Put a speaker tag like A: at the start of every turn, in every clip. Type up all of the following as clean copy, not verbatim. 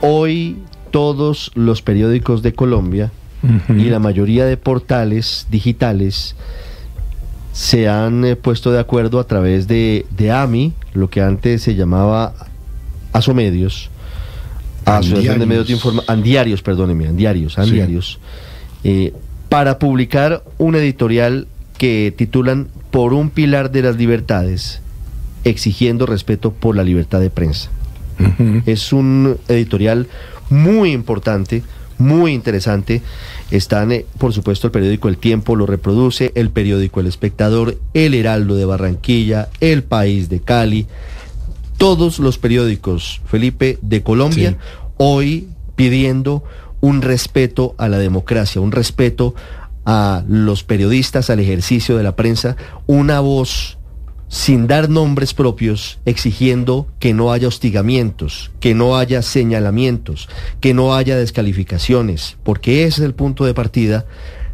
A: Hoy todos los periódicos de Colombia y la mayoría de portales digitales se han puesto de acuerdo a través de AMI, lo que antes se llamaba Asomedios, Asociación de Medios de Información, Andiarios, para publicar un editorial que titulan "Por un pilar de las libertades, exigiendo respeto por la libertad de prensa". Es un editorial muy importante, muy interesante. Están, por supuesto, el periódico El Tiempo lo reproduce, el periódico El Espectador, El Heraldo de Barranquilla, El País de Cali, todos los periódicos, Felipe, de Colombia, hoy pidiendo un respeto a la democracia, un respeto a los periodistas, al ejercicio de la prensa, una voz sin dar nombres propios, exigiendo que no haya hostigamientos, que no haya señalamientos, que no haya descalificaciones, porque ese es el punto de partida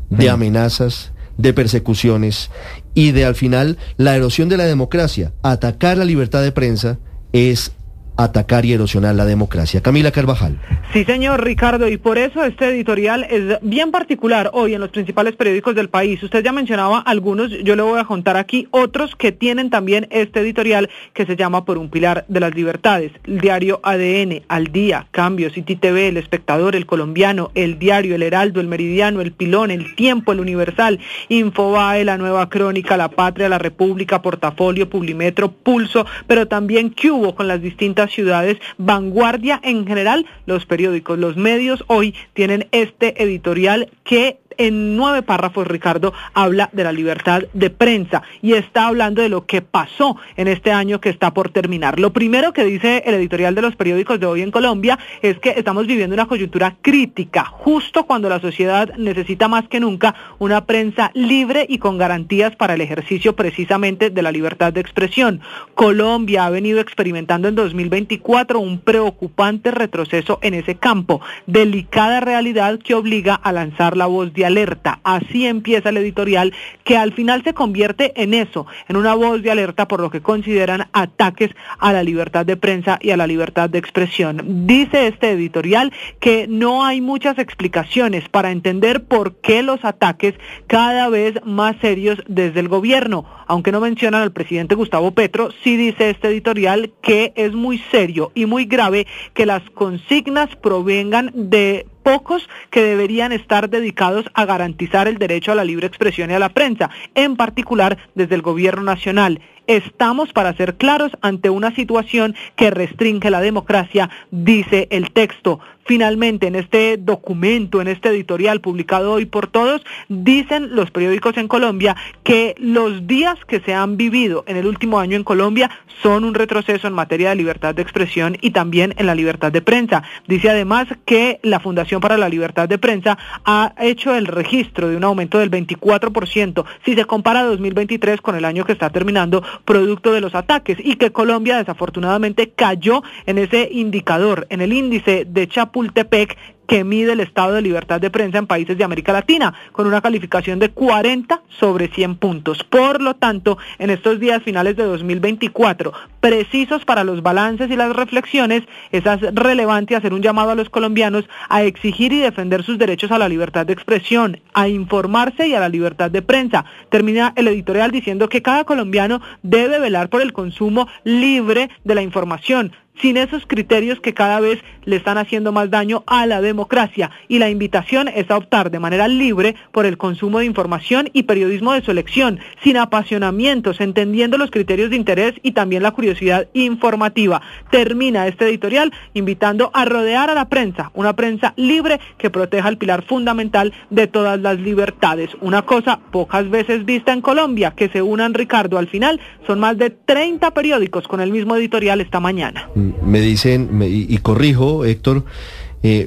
A: de amenazas, de persecuciones y de, al final, la erosión de la democracia. Atacar la libertad de prensa es atacar y erosionar la democracia. Camila Carvajal.
B: Sí, señor Ricardo, y por eso este editorial es bien particular hoy en los principales periódicos del país. Usted ya mencionaba algunos, yo le voy a contar aquí otros que tienen también este editorial que se llama Por un pilar de las libertades. El diario ADN, Al Día, Cambio, City TV, El Espectador, El Colombiano, El Diario, El Heraldo, El Meridiano, El Pilón, El Tiempo, El Universal, Infobae, La Nueva Crónica, La Patria, La República, Portafolio, Publimetro, Pulso, pero también Cubo con las distintas ciudades, Vanguardia. En general, los periódicos, los medios hoy tienen este editorial que en 9 párrafos, Ricardo, habla de la libertad de prensa y está hablando de lo que pasó en este año que está por terminar. Lo primero que dice el editorial de los periódicos de hoy en Colombia es que estamos viviendo una coyuntura crítica, justo cuando la sociedad necesita más que nunca una prensa libre y con garantías para el ejercicio precisamente de la libertad de expresión. Colombia ha venido experimentando en 2024 un preocupante retroceso en ese campo, delicada realidad que obliga a lanzar la voz de alerta. Así empieza el editorial, que al final se convierte en eso, en una voz de alerta por lo que consideran ataques a la libertad de prensa y a la libertad de expresión. Dice este editorial que no hay muchas explicaciones para entender por qué los ataques cada vez más serios desde el gobierno. Aunque no mencionan al presidente Gustavo Petro, sí dice este editorial que es muy serio y muy grave que las consignas provengan de pocos que deberían estar dedicados a garantizar el derecho a la libre expresión y a la prensa, en particular desde el gobierno nacional. Estamos, para ser claros, ante una situación que restringe la democracia, dice el texto. Finalmente, en este documento, en este editorial publicado hoy por todos, dicen los periódicos en Colombia que los días que se han vivido en el último año en Colombia son un retroceso en materia de libertad de expresión y también en la libertad de prensa. Dice además que la Fundación para la Libertad de Prensa ha hecho el registro de un aumento del 24% si se compara 2023 con el año que está terminando, producto de los ataques, y que Colombia desafortunadamente cayó en ese indicador, en el índice de Chapultepec, que mide el estado de libertad de prensa en países de América Latina, con una calificación de 40 sobre 100 puntos. Por lo tanto, en estos días finales de 2024, precisos para los balances y las reflexiones, es relevante hacer un llamado a los colombianos a exigir y defender sus derechos a la libertad de expresión, a informarse y a la libertad de prensa. Termina el editorial diciendo que cada colombiano debe velar por el consumo libre de la información, sin esos criterios que cada vez le están haciendo más daño a la democracia, y la invitación es a optar de manera libre por el consumo de información y periodismo de su elección, sin apasionamientos, entendiendo los criterios de interés y también la curiosidad informativa. Termina este editorial invitando a rodear a la prensa, una prensa libre que proteja el pilar fundamental de todas las libertades. Una cosa pocas veces vista en Colombia, que se unan, Ricardo, al final son más de 30 periódicos con el mismo editorial esta mañana.
A: Me dicen, y corrijo, Héctor,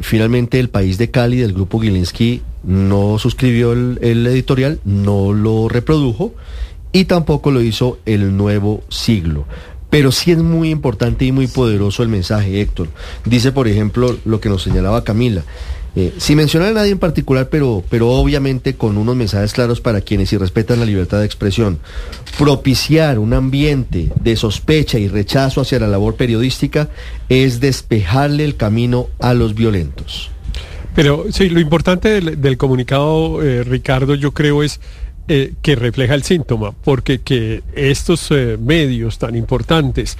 A: finalmente El País de Cali del grupo Gilinski no suscribió el editorial, no lo reprodujo y tampoco lo hizo El Nuevo Siglo. Pero sí es muy importante y muy poderoso el mensaje, Héctor. Dice, por ejemplo, lo que nos señalaba Camila, Sin mencionar a nadie en particular, pero obviamente con unos mensajes claros para quienes irrespetan la libertad de expresión, propiciar un ambiente de sospecha y rechazo hacia la labor periodística es despejarle el camino a los violentos.
C: Pero sí, lo importante del comunicado, Ricardo, yo creo es que refleja el síntoma, porque que estos medios tan importantes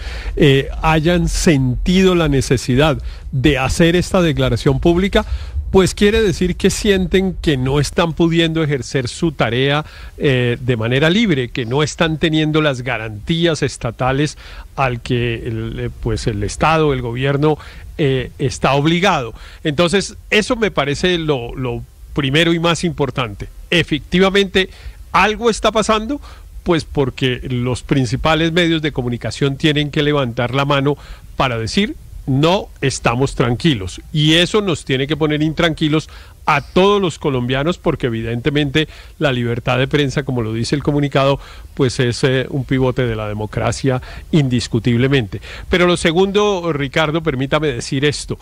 C: hayan sentido la necesidad de hacer esta declaración pública, pues quiere decir que sienten que no están pudiendo ejercer su tarea de manera libre, que no están teniendo las garantías estatales al que el Estado, el gobierno está obligado. Entonces, eso me parece lo primero y más importante. Efectivamente, algo está pasando, pues porque los principales medios de comunicación tienen que levantar la mano para decir: no estamos tranquilos, y eso nos tiene que poner intranquilos a todos los colombianos, porque evidentemente la libertad de prensa, como lo dice el comunicado, pues es un pivote de la democracia indiscutiblemente. Pero lo segundo, Ricardo, permítame decir esto,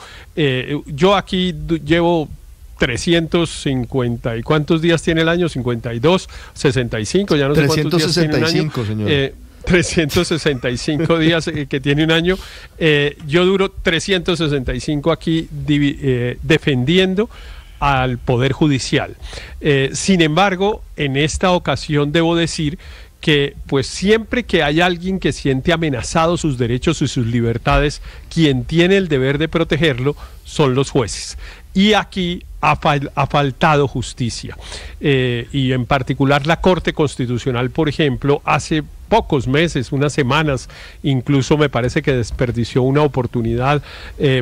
C: yo aquí llevo 350, ¿y cuántos días tiene el año? 52, 65, ya no sé cuántos días tiene un año. Señor. 365 días que tiene un año. Yo duro 365 aquí defendiendo al Poder Judicial. Sin embargo, en esta ocasión debo decir que pues siempre que hay alguien que siente amenazados sus derechos y sus libertades, quien tiene el deber de protegerlo son los jueces. Y aquí ha faltado justicia. Y en particular la Corte Constitucional, por ejemplo, hace pocos meses, unas semanas, incluso me parece que desperdició una oportunidad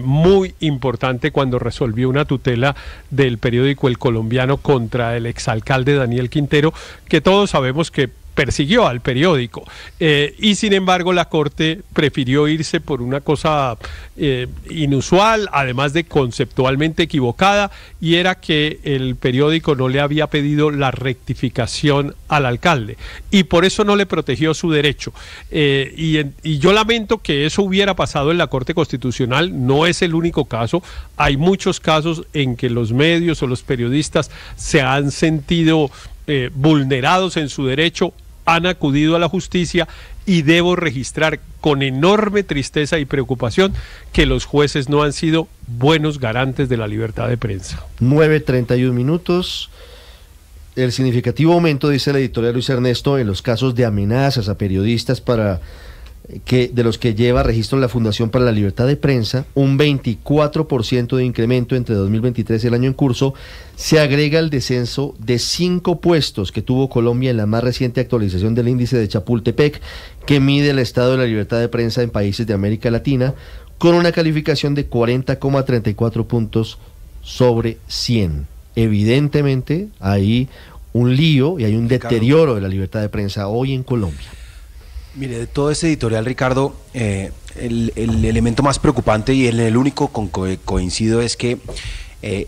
C: muy importante cuando resolvió una tutela del periódico El Colombiano contra el exalcalde Daniel Quintero, que todos sabemos que persiguió al periódico, y sin embargo la Corte prefirió irse por una cosa inusual, además de conceptualmente equivocada, y era que el periódico no le había pedido la rectificación al alcalde, y por eso no le protegió su derecho, y yo lamento que eso hubiera pasado en la Corte Constitucional. No es el único caso, hay muchos casos en que los medios o los periodistas se han sentido vulnerados en su derecho, han acudido a la justicia, y debo registrar con enorme tristeza y preocupación que los jueces no han sido buenos garantes de la libertad de prensa.
A: 9:31 minutos. El significativo aumento, dice el editorial Luis Ernesto, en los casos de amenazas a periodistas de los que lleva registro la Fundación para la Libertad de Prensa, un 24% de incremento entre 2023 y el año en curso, se agrega el descenso de 5 puestos que tuvo Colombia en la más reciente actualización del índice de Chapultepec, que mide el estado de la libertad de prensa en países de América Latina, con una calificación de 40,34 puntos sobre 100. Evidentemente hay un lío y hay un deterioro de la libertad de prensa hoy en Colombia.
D: Mire, de todo este editorial, Ricardo, el elemento más preocupante y el único con que coincido es que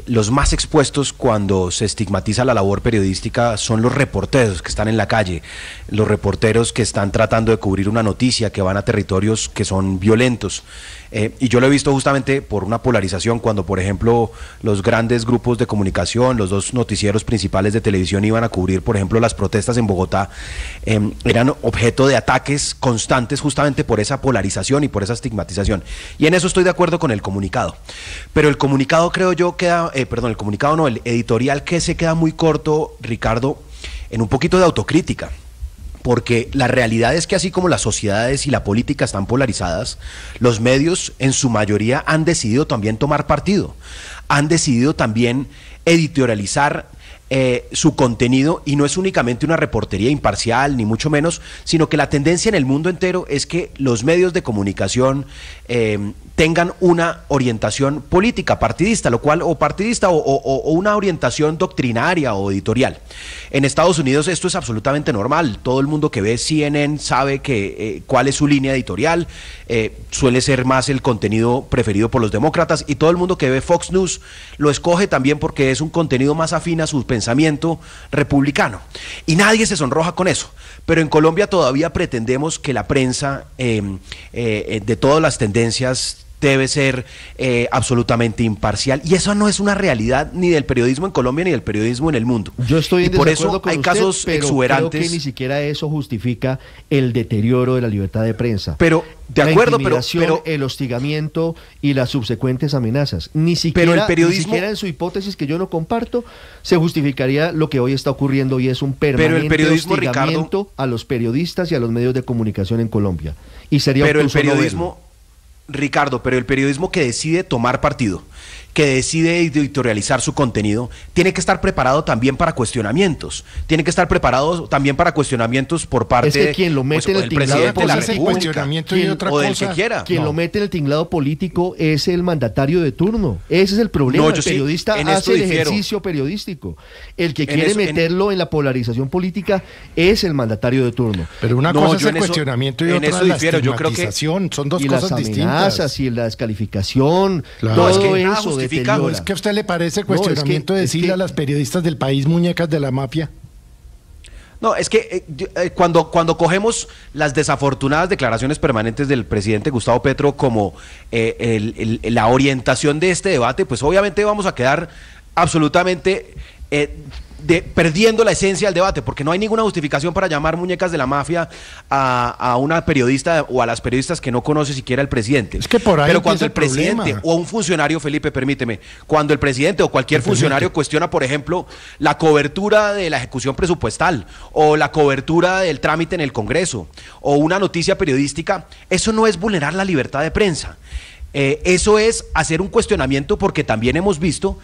D: los más expuestos cuando se estigmatiza la labor periodística son los reporteros que están en la calle, los reporteros que están tratando de cubrir una noticia, que van a territorios que son violentos. Y yo lo he visto justamente por una polarización cuando, por ejemplo, los grandes grupos de comunicación, los dos noticieros principales de televisión iban a cubrir, por ejemplo, las protestas en Bogotá, eran objeto de ataques constantes justamente por esa polarización y por esa estigmatización. Y en eso estoy de acuerdo con el comunicado. Pero el comunicado, creo yo, el editorial que se queda muy corto, Ricardo, en un poquito de autocrítica. Porque la realidad es que así como las sociedades y la política están polarizadas, los medios en su mayoría han decidido también tomar partido, han decidido también editorializar su contenido, y no es únicamente una reportería imparcial, ni mucho menos, sino que la tendencia en el mundo entero es que los medios de comunicación tengan una orientación política, partidista, o una orientación doctrinaria o editorial. En Estados Unidos esto es absolutamente normal. Todo el mundo que ve CNN sabe que cuál es su línea editorial, suele ser más el contenido preferido por los demócratas, y todo el mundo que ve Fox News lo escoge también porque es un contenido más afín a su pensamiento republicano. Y nadie se sonroja con eso. Pero en Colombia todavía pretendemos que la prensa, de todas las tendencias debe ser absolutamente imparcial, y eso no es una realidad ni del periodismo en Colombia ni del periodismo en el mundo.
A: Yo estoy en
D: por
A: desacuerdo
D: eso
A: con
D: hay
A: usted,
D: casos
A: pero
D: exuberantes.
A: Creo que ni siquiera eso justifica el deterioro de la libertad de prensa.
D: Pero de acuerdo,
A: pero el hostigamiento y las subsecuentes amenazas, ni siquiera,
D: pero el periodismo,
A: ni siquiera en su hipótesis, que yo no comparto, se justificaría lo que hoy está ocurriendo, y es un permanente hostigamiento, Ricardo, a los periodistas y a los medios de comunicación en Colombia. Y sería
D: pero el periodismo, Ricardo, pero el periodismo que decide tomar partido, que decide editorializar su contenido, tiene que estar preparado también para cuestionamientos, tiene que estar preparado también para cuestionamientos por parte
A: de quien lo mete en el tinglado quien lo mete en el tinglado político es el mandatario de turno. Ese es el problema. El periodista hace el ejercicio periodístico. El que quiere meterlo en la polarización política es el mandatario de turno.
E: Pero una cosa es el cuestionamiento y otra es la estigmatización. Son dos cosas distintas.
A: Y las amenazas y la descalificación, todo eso deteriora.
E: ¿Es que a usted le parece el cuestionamiento de decirle a las periodistas del país muñecas de la mafia?
D: No, es que cuando cogemos las desafortunadas declaraciones permanentes del presidente Gustavo Petro como la orientación de este debate, pues obviamente vamos a quedar absolutamente perdiendo la esencia del debate, porque no hay ninguna justificación para llamar muñecas de la mafia a una periodista o a las periodistas que no conoce siquiera el presidente.
E: Es que por ahí
D: pero cuando el presidente o un funcionario, Felipe, permíteme, cuando el presidente o cualquier funcionario cuestiona, por ejemplo, la cobertura de la ejecución presupuestal o la cobertura del trámite en el Congreso o una noticia periodística, eso no es vulnerar la libertad de prensa. Eso es hacer un cuestionamiento, porque también hemos visto,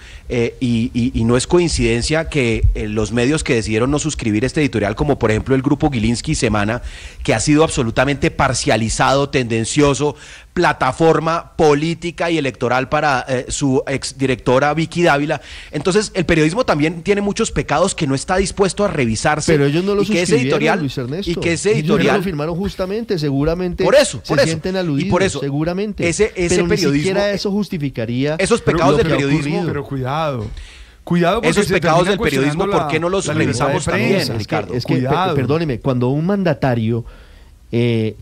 D: y no es coincidencia, que los medios que decidieron no suscribir este editorial, como por ejemplo el Grupo Gilinski y Semana, que ha sido absolutamente parcializado, tendencioso, plataforma política y electoral para su exdirectora Vicky Dávila. Entonces el periodismo también tiene muchos pecados que no está dispuesto a revisarse.
A: Pero ellos no lo
D: suscribieron,
A: Luis Ernesto.
D: Y que ese editorial
A: ellos lo firmaron justamente, seguramente.
D: Por eso,
A: sienten aludidos,
D: y por eso,
A: seguramente.
D: Ese
A: pero
D: periodismo,
A: ni siquiera eso justificaría
D: esos pecados del periodismo.
F: Pero cuidado, porque
D: esos pecados del periodismo, ¿por qué no los revisamos también, Ricardo?
A: Es que perdóneme, cuando un mandatario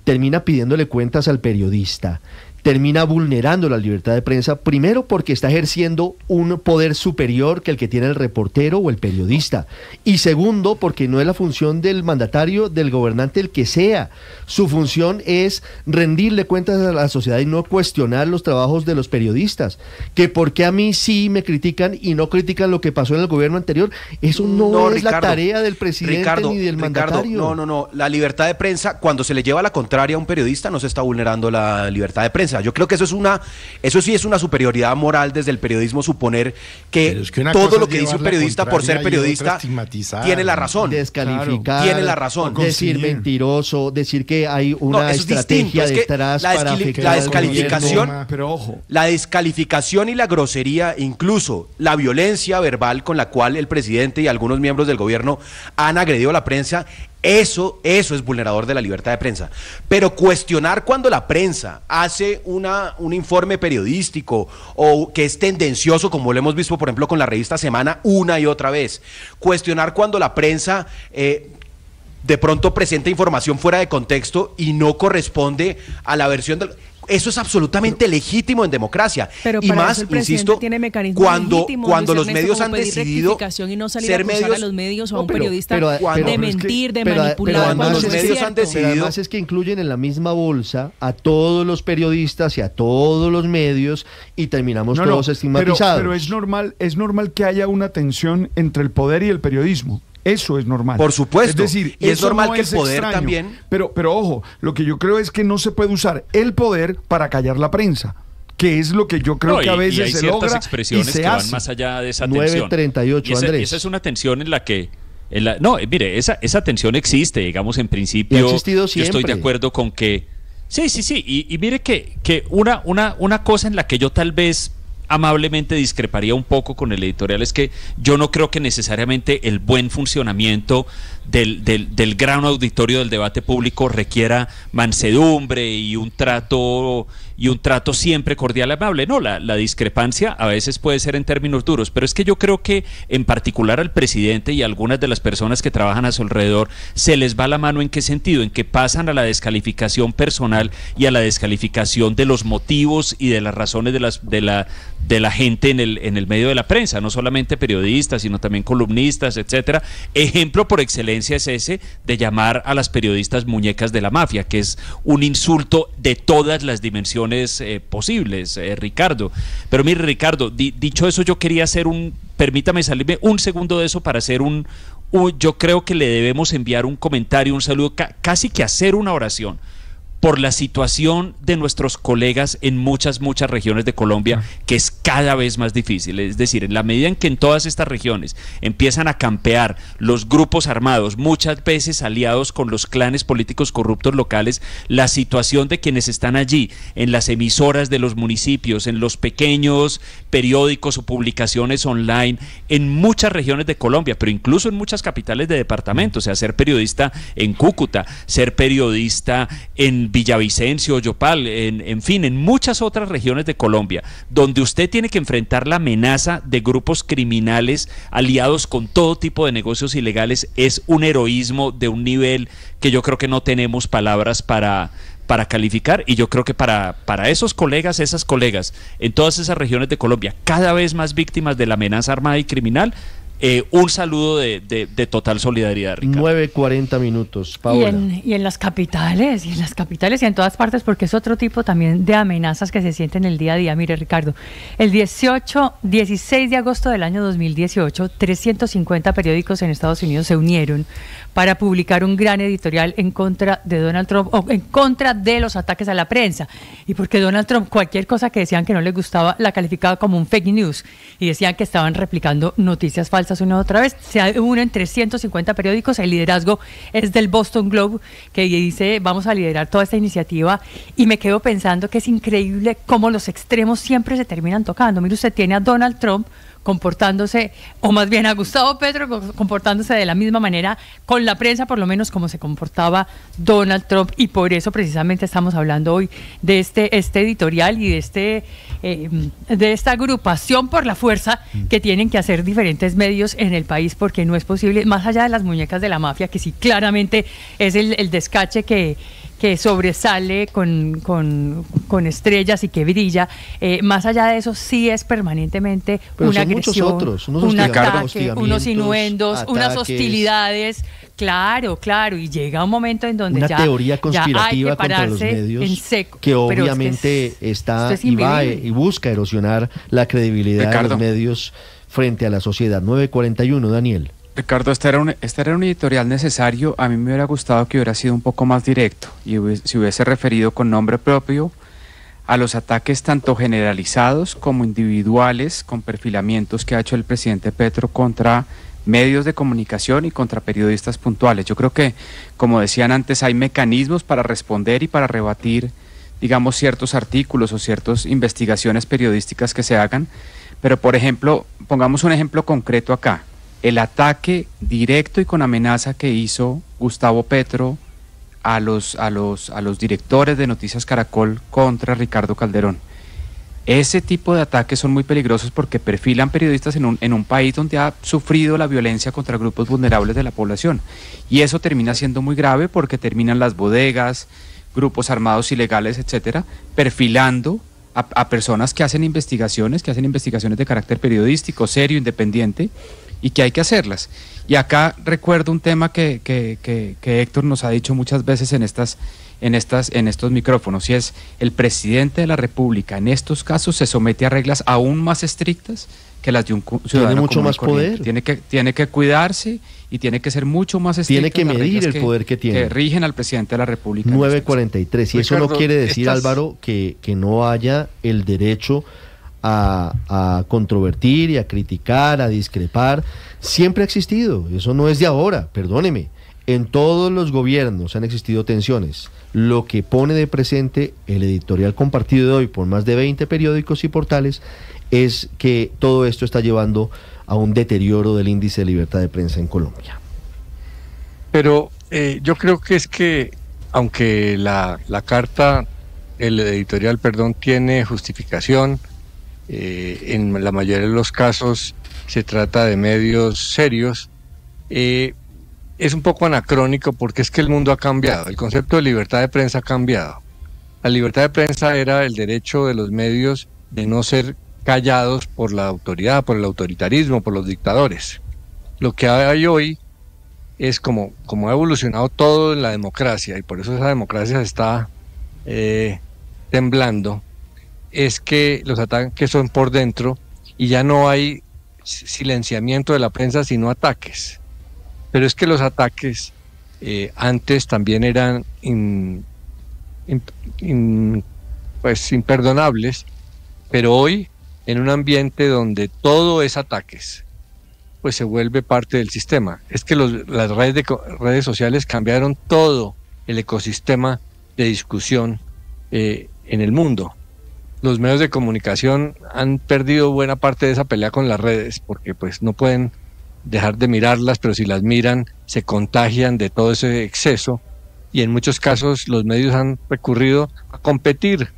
A: termina pidiéndole cuentas al periodista, termina vulnerando la libertad de prensa, primero porque está ejerciendo un poder superior que el que tiene el reportero o el periodista, y segundo porque no es la función del mandatario, del gobernante, el que sea. Su función es rendirle cuentas a la sociedad y no cuestionar los trabajos de los periodistas. Que por qué a mí sí me critican y no critican lo que pasó en el gobierno anterior, eso no es Ricardo, la tarea del presidente ni del mandatario.
D: No, la libertad de prensa, cuando se le lleva la contraria a un periodista, no se está vulnerando la libertad de prensa. Yo creo que eso sí es una superioridad moral desde el periodismo, suponer que todo lo que dice un periodista por ser periodista tiene la razón.
A: Descalificar,
D: tiene la razón.
A: Decir mentiroso, decir que hay una estrategia detrás para afectar
D: la descalificación,
F: pero ojo,
D: la descalificación y la grosería, incluso la violencia verbal con la cual el presidente y algunos miembros del gobierno han agredido a la prensa, eso es vulnerador de la libertad de prensa. Pero cuestionar cuando la prensa hace un informe periodístico o que es tendencioso, como lo hemos visto por ejemplo con la revista Semana una y otra vez, cuestionar cuando la prensa de pronto presenta información fuera de contexto y no corresponde a la versión del... Eso es absolutamente legítimo en democracia.
G: Pero
D: y más, insisto, cuando los medios han decidido
G: y no salir ser a medios a los medios o a un periodista de mentir, de manipular.
D: Cuando los medios han decidido...
A: Pero además es que incluyen en la misma bolsa a todos los periodistas y a todos los medios y terminamos todos estigmatizados.
F: Pero es normal que haya una tensión entre el poder y el periodismo. Eso es normal.
D: Por supuesto.
F: Es decir,
D: y es normal que el poder extraño, también...
F: Pero ojo, lo que yo creo es que no se puede usar el poder para callar la prensa, que es lo que yo creo que a veces se logra
H: expresiones
F: y se
H: que
F: hace.
H: van más allá de esa tensión.
A: 9:38, Andrés.
H: Esa es una tensión en la que... mire, esa tensión existe, digamos, en principio.
A: Y ha existido siempre.
H: Yo estoy de acuerdo con que... Sí. Y mire que una cosa en la que yo tal vez amablemente discreparía un poco con el editorial es que yo no creo que necesariamente el buen funcionamiento del gran auditorio del debate público requiera mansedumbre y un trato y un trato siempre cordial y amable. No, la discrepancia a veces puede ser en términos duros, pero es que yo creo que en particular al presidente y a algunas de las personas que trabajan a su alrededor se les va la mano. ¿En qué sentido? En que pasan a la descalificación personal y a la descalificación de los motivos y de las razones de la gente en el medio de la prensa, no solamente periodistas, sino también columnistas, etcétera. Ejemplo por excelencia es ese de llamar a las periodistas muñecas de la mafia, que es un insulto de todas las dimensiones posibles, Ricardo. Pero mire, Ricardo, dicho eso, yo quería hacer permítame salirme un segundo de eso para hacer yo creo que le debemos enviar un comentario, un saludo, casi que hacer una oración por la situación de nuestros colegas en muchas regiones de Colombia, que es cada vez más difícil. Es decir, en la medida en que en todas estas regiones empiezan a campear los grupos armados, muchas veces aliados con los clanes políticos corruptos locales, la situación de quienes están allí, en las emisoras de los municipios, en los pequeños periódicos o publicaciones online, en muchas regiones de Colombia, pero incluso en muchas capitales de departamento, o sea, ser periodista en Cúcuta, ser periodista en Villavicencio, Yopal, en fin, en muchas otras regiones de Colombia, donde usted tiene que enfrentar la amenaza de grupos criminales aliados con todo tipo de negocios ilegales, es un heroísmo de un nivel que yo creo que no tenemos palabras para calificar, y yo creo que para esos colegas, esas colegas, en todas esas regiones de Colombia, cada vez más víctimas de la amenaza armada y criminal, un saludo de total solidaridad, Ricardo.
A: 9:40 minutos, Paola.
G: Y en las capitales, y en todas partes, porque es otro tipo también de amenazas que se sienten el día a día. Mire, Ricardo, el 16 de agosto del año 2018, 350 periódicos en Estados Unidos se unieron para publicar un gran editorial en contra de Donald Trump, o en contra de los ataques a la prensa. Y porque Donald Trump, cualquier cosa que decían que no le gustaba, la calificaba como un fake news, y decían que estaban replicando noticias falsas una y otra vez. Se unen 350 periódicos, el liderazgo es del Boston Globe, que dice, vamos a liderar toda esta iniciativa, y me quedo pensando que es increíble cómo los extremos siempre se terminan tocando. Mire, usted tiene a Donald Trump comportándose, o más bien a Gustavo Petro comportándose de la misma manera con la prensa, por lo menos como se comportaba Donald Trump, y por eso precisamente estamos hablando hoy de este editorial y de esta agrupación por la fuerza que tienen que hacer diferentes medios en el país, porque no es posible, más allá de las muñecas de la mafia, que sí claramente es el descache que sobresale con estrellas y que brilla, más allá de eso sí es permanentemente una agresión, un ataque, unos innuendos, unas hostilidades, claro, y llega un momento en donde
A: una teoría conspirativa contra los medios
G: en seco,
A: que obviamente está y va y busca erosionar la credibilidad de los medios frente a la sociedad. 9:41, Daniel.
I: Ricardo, este era un editorial necesario. A mí me hubiera gustado que hubiera sido un poco más directo y se hubiese referido con nombre propio a los ataques tanto generalizados como individuales con perfilamientos que ha hecho el presidente Petro contra medios de comunicación y contra periodistas puntuales. Yo creo que, como decían antes, hay mecanismos para responder y para rebatir, digamos, ciertos artículos o ciertas investigaciones periodísticas que se hagan, pero por ejemplo, pongamos un ejemplo concreto acá. El ataque directo y con amenaza que hizo Gustavo Petro a los directores de Noticias Caracol contra Ricardo Calderón. Ese tipo de ataques son muy peligrosos porque perfilan periodistas en un país donde ha sufrido la violencia contra grupos vulnerables de la población. Y eso termina siendo muy grave porque terminan las bodegas, grupos armados ilegales, etcétera, perfilando a personas que hacen investigaciones de carácter periodístico, serio, independiente, y que hay que hacerlas. Y acá recuerdo un tema que Héctor nos ha dicho muchas veces en estos micrófonos, y es: el presidente de la República en estos casos se somete a reglas aún más estrictas que las de un ciudadano.
A: Tiene mucho más poder.
I: Tiene que cuidarse y tiene que ser mucho más estricto.
A: Tiene que medir el poder que tiene.
I: Que rigen al presidente de la República.
A: 9:43. Y eso no quiere decir, Álvaro, que no haya el derecho a controvertir y a criticar, a discrepar. Siempre ha existido, eso no es de ahora, perdóneme. En todos los gobiernos han existido tensiones. Lo que pone de presente el editorial compartido de hoy por más de 20 periódicos y portales es que todo esto está llevando a un deterioro del índice de libertad de prensa en Colombia.
C: Pero yo creo que es que, aunque la carta
J: editorial, tiene justificación. En la mayoría de los casos se trata de medios serios. Es un poco anacrónico porque es que el mundo ha cambiado, el concepto de libertad de prensa ha cambiado. La libertad de prensa era el derecho de los medios de no ser callados por la autoridad, por el autoritarismo, por los dictadores. Lo que hay hoy es como ha evolucionado todo en la democracia, y por eso esa democracia se está temblando, es que los ataques son por dentro y ya no hay silenciamiento de la prensa, sino ataques. Pero es que los ataques antes también eran imperdonables, pero hoy, en un ambiente donde todo es ataques, pues se vuelve parte del sistema. Es que las redes sociales cambiaron todo el ecosistema de discusión en el mundo. Los medios de comunicación han perdido buena parte de esa pelea con las redes, porque pues no pueden dejar de mirarlas, pero si las miran se contagian de todo ese exceso, y en muchos casos los medios han recurrido a competir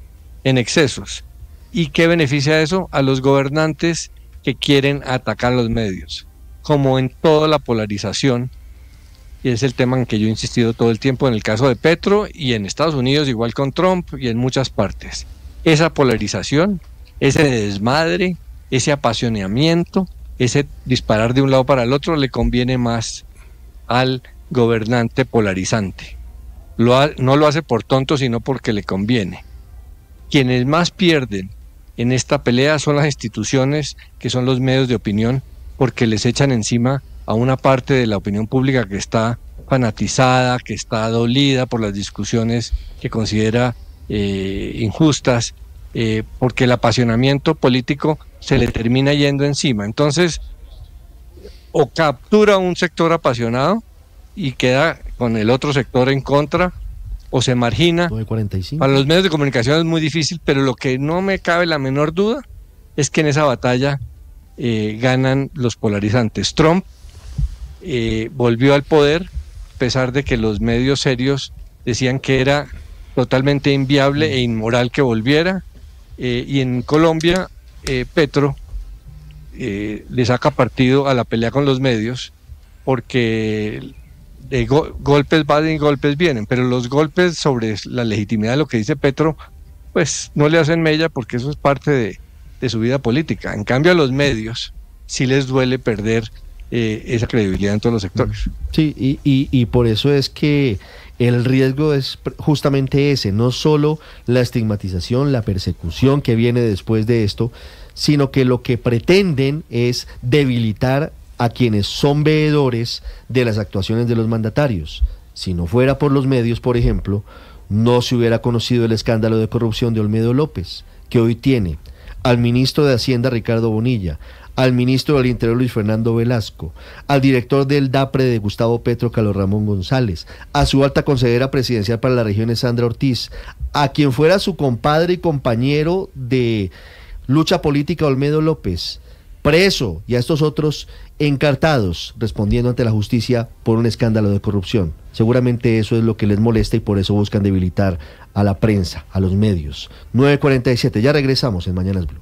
J: en excesos. ¿Y qué beneficia eso? A los gobernantes que quieren atacar a los medios, como en toda la polarización, y es el tema en que yo he insistido todo el tiempo en el caso de Petro, y en Estados Unidos igual con Trump, y en muchas partes. Esa polarización, ese desmadre, ese apasionamiento, ese disparar de un lado para el otro le conviene más al gobernante polarizante. No lo hace por tonto, sino porque le conviene. Quienes más pierden en esta pelea son las instituciones, que son los medios de opinión, porque les echan encima a una parte de la opinión pública que está fanatizada, que está dolida por las discusiones que considera injustas, porque el apasionamiento político se le termina yendo encima. Entonces, o captura un sector apasionado y queda con el otro sector en contra, o se margina.
A: 9:45.
J: Para los medios de comunicación es muy difícil, pero lo que no me cabe la menor duda es que en esa batalla ganan los polarizantes. Trump volvió al poder, a pesar de que los medios serios decían que era totalmente inviable e inmoral que volviera, y en Colombia Petro le saca partido a la pelea con los medios, porque de golpes van y golpes vienen, pero los golpes sobre la legitimidad de lo que dice Petro pues no le hacen mella, porque eso es parte de su vida política. En cambio a los medios sí les duele perder esa credibilidad en todos los sectores.
A: Sí, y por eso es que el riesgo es justamente ese, no solo la estigmatización, la persecución que viene después de esto, sino que lo que pretenden es debilitar a quienes son veedores de las actuaciones de los mandatarios. Si no fuera por los medios, por ejemplo, no se hubiera conocido el escándalo de corrupción de Olmedo López, que hoy tiene al ministro de Hacienda Ricardo Bonilla, al ministro del Interior Luis Fernando Velasco, al director del DAPRE de Gustavo Petro, Carlos Ramón González, a su alta consejera presidencial para las regiones, Sandra Ortiz, a quien fuera su compadre y compañero de lucha política, Olmedo López, preso, y a estos otros encartados respondiendo ante la justicia por un escándalo de corrupción. Seguramente eso es lo que les molesta y por eso buscan debilitar a la prensa, a los medios. 9:47, ya regresamos en Mañanas Blue.